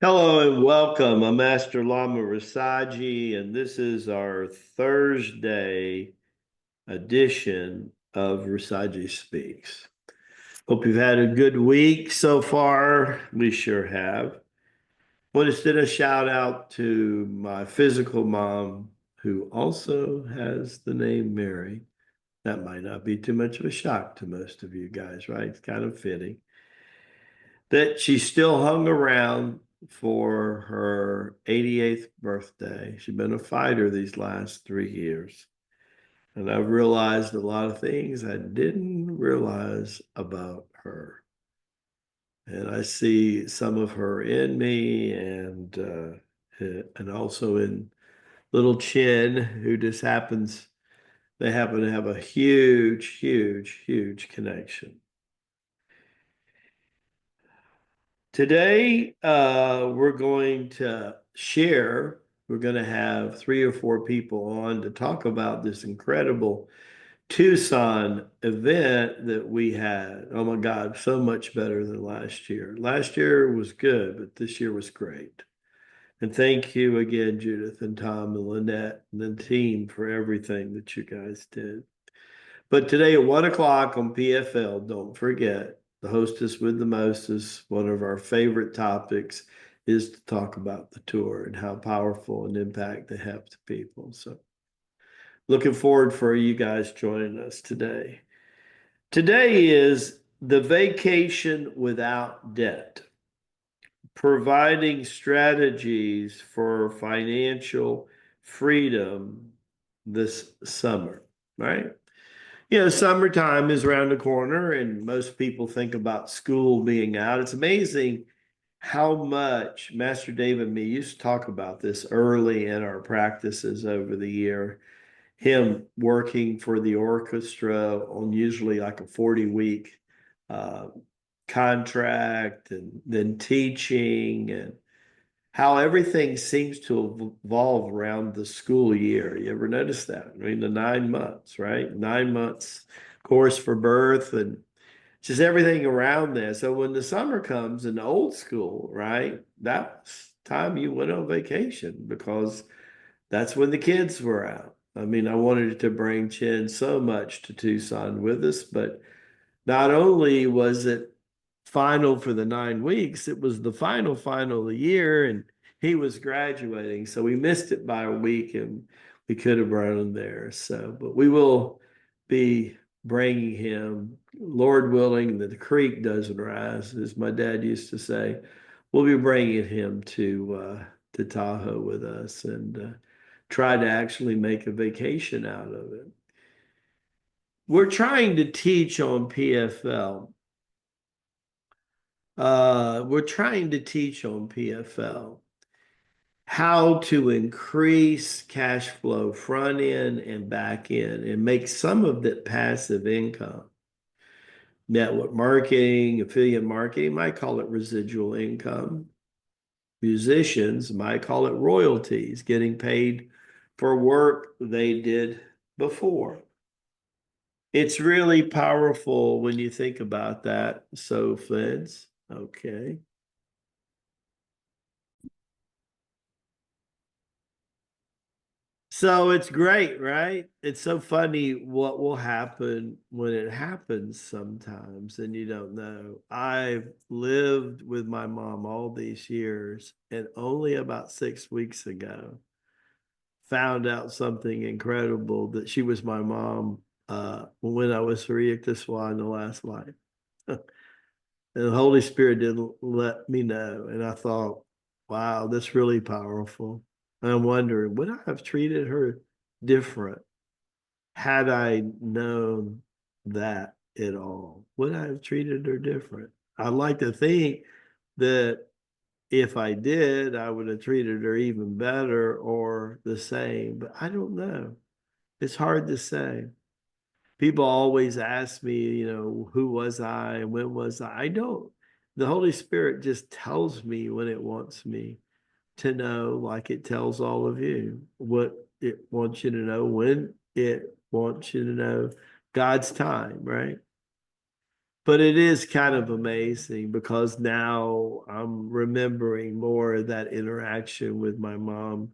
Hello and welcome. I'm Master Lama Rasaji, and this is our Thursday edition of Rasaji Speaks. Hope you've had a good week so far. We sure have. Want to send a shout out to my physical mom, who also has the name Mary. That might not be too much of a shock to most of you guys, right? It's kind of fitting that she still hung around for her 88th birthday. She's been a fighter these last 3 years. And I've realized a lot of things I didn't realize about her. And I see some of her in me and also in little Chin, who just happens, they happen to have a huge, huge, huge connection. Today, we're going to have 3 or 4 people on to talk about this incredible Tucson event that we had. Oh my God, so much better than last year. Last year was good, but this year was great. And thank you again, Judith and Tom and Lynette and the team for everything that you guys did. But today at 1 o'clock on PFL, don't forget, the hostess with the mostest, one of our favorite topics is to talk about the tour and how powerful an impact they have to people. So looking forward for you guys joining us today. Today is the vacation without debt, providing strategies for financial freedom this summer, right? Summertime is around the corner, and most people think about school being out. It's amazing how much Master Dave and me used to talk about this early in our practices over the year. Him working for the orchestra on usually like a 40-week uh, contract, and then teaching, and how everything seems to evolve around the school year. You ever notice that? I mean, the 9 months, right? 9 months course for birth and just everything around there. So when the summer comes in the old school, right, that's time you went on vacation because that's when the kids were out. I mean, I wanted to bring Chin so much to Tucson with us, but not only was it final for the 9 weeks, it was the final of the year, and he was graduating. So we missed it by a week and we could have brought him there. So, but we will be bringing him, Lord willing, that the creek doesn't rise, as my dad used to say. We'll be bringing him to Tahoe with us and try to actually make a vacation out of it. We're trying to teach on PFL. We're trying to teach on PFL how to increase cash flow front end and back end and make some of that passive income. Network marketing, affiliate marketing, might call it residual income. Musicians might call it royalties, getting paid for work they did before. It's really powerful when you think about that. So, Flids, okay. So it's great, right? It's so funny what will happen when it happens sometimes, and you don't know. I've lived with my mom all these years, and only about 6 weeks ago, found out something incredible that she was my mom when I was Swan in the last life. And the Holy Spirit didn't let me know. And I thought, wow, that's really powerful. And I'm wondering, would I have treated her different had I known that at all? Would I have treated her different? I'd like to think that if I did, I would have treated her even better or the same, but I don't know. It's hard to say. People always ask me, who was I and when was I? I don't. The Holy Spirit just tells me when it wants me to know, like it tells all of you what it wants you to know, when it wants you to know. God's time, right? But it is kind of amazing because now I'm remembering more of that interaction with my mom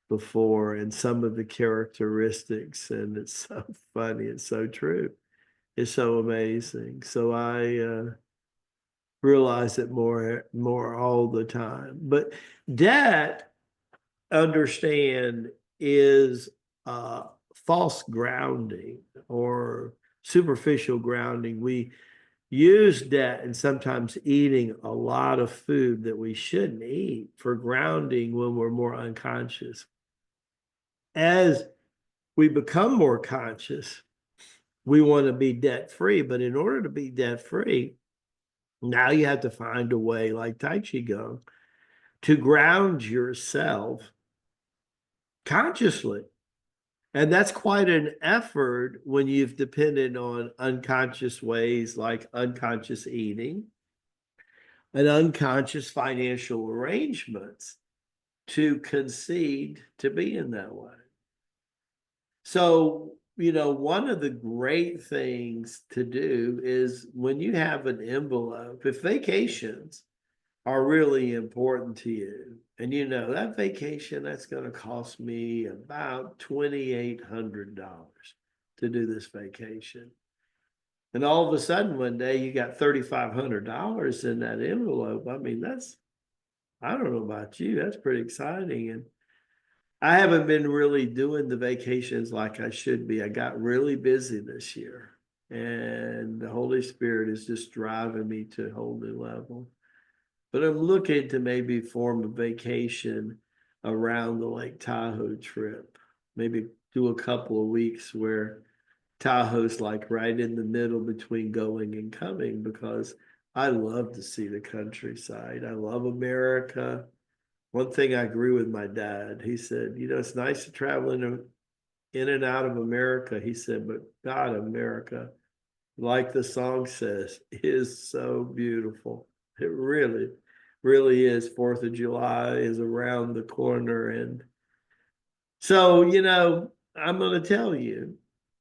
before and some of the characteristics, and it's so funny. It's so true. It's so amazing. So I realize it more all the time. But debt, understand, is uh, false grounding or superficial grounding. We use debt and sometimes eating a lot of food that we shouldn't eat for grounding when we're more unconscious. As we become more conscious, we want to be debt free. But in order to be debt free, now you have to find a way, like Tai Chi Gong, to ground yourself consciously. And that's quite an effort when you've depended on unconscious ways like unconscious eating and unconscious financial arrangements to concede to be in that way. So, one of the great things to do is when you have an envelope, if vacations are really important to you, and that vacation that's going to cost me about $2,800 to do this vacation. And all of a sudden one day you got $3,500 in that envelope. I mean, I don't know about you, that's pretty exciting. And I haven't been really doing the vacations like I should be. I got really busy this year, and the Holy Spirit is just driving me to a whole new level. But I'm looking to maybe form a vacation around the Lake Tahoe trip. Maybe do a couple of weeks where Tahoe's like right in the middle between going and coming, because I love to see the countryside. I love America. One thing I agree with my dad. He said, it's nice to travel in and out of America. He said, but God, America, like the song says, is so beautiful. It really, really is. 4th of July is around the corner. And so, I'm going to tell you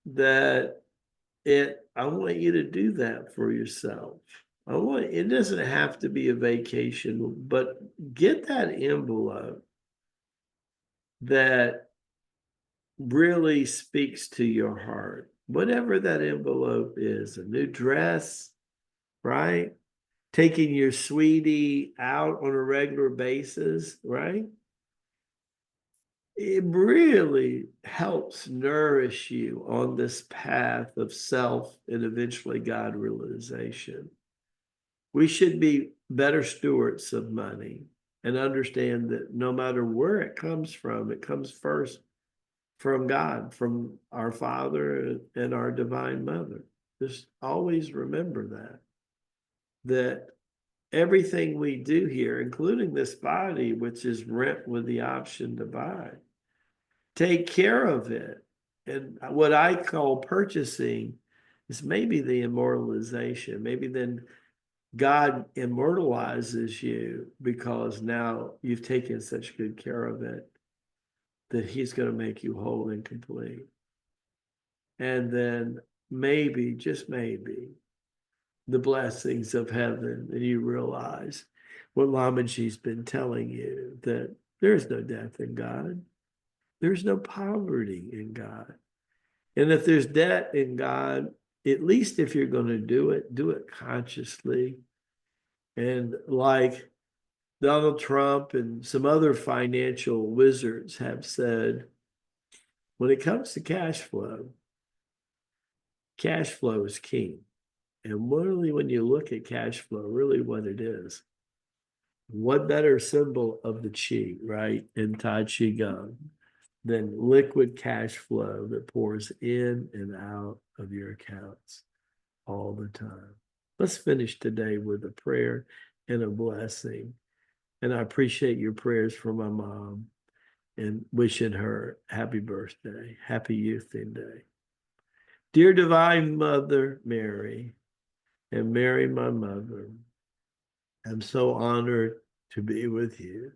that I want you to do that for yourself. It doesn't have to be a vacation, but get that envelope that really speaks to your heart. Whatever that envelope is, a new dress, right? Taking your sweetie out on a regular basis, right? It really helps nourish you on this path of self and eventually God realization. We should be better stewards of money and understand that no matter where it comes first from God, from our Father and our Divine Mother. Just always remember that everything we do here, including this body, which is rent with the option to buy, take care of it. And what I call purchasing is maybe the immortalization. Maybe then God immortalizes you because now you've taken such good care of it that He's going to make you whole and complete. And then maybe, just maybe, the blessings of heaven, and you realize what Lamaji's been telling you, that there's no death in God. There's no poverty in God. And if there's debt in God, at least if you're going to do it consciously. And like Donald Trump and some other financial wizards have said, when it comes to cash flow is king. And really, when you look at cash flow, really what it is, what better symbol of the chi, right, in Tai Chi Gong than liquid cash flow that pours in and out of your accounts all the time. Let's finish today with a prayer and a blessing. And I appreciate your prayers for my mom and wishing her happy birthday, happy Youth Day. Dear Divine Mother Mary, and Mary, my mother, I'm so honored to be with you.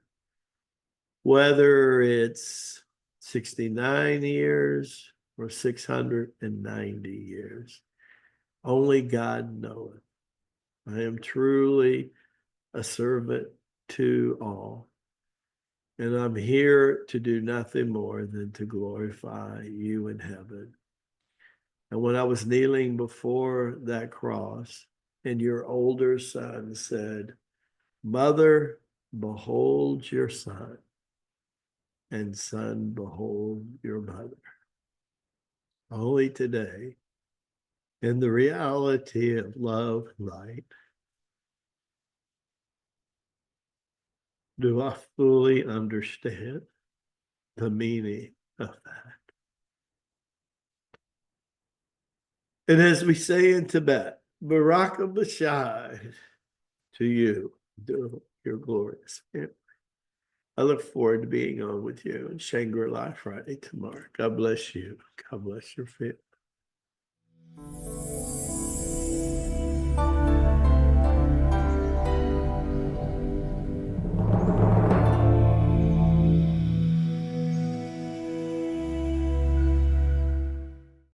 Whether it's 69 years or 690 years, only God knoweth. I am truly a servant to all. And I'm here to do nothing more than to glorify you in heaven. And when I was kneeling before that cross, and your older son said, Mother, behold your son, and son, behold your mother. Only today, in the reality of love and light, do I fully understand the meaning of that. And as we say in Tibet, Baraka Bashai, to you, your glorious family. I look forward to being on with you in Shangri-La Friday tomorrow. God bless you. God bless your family.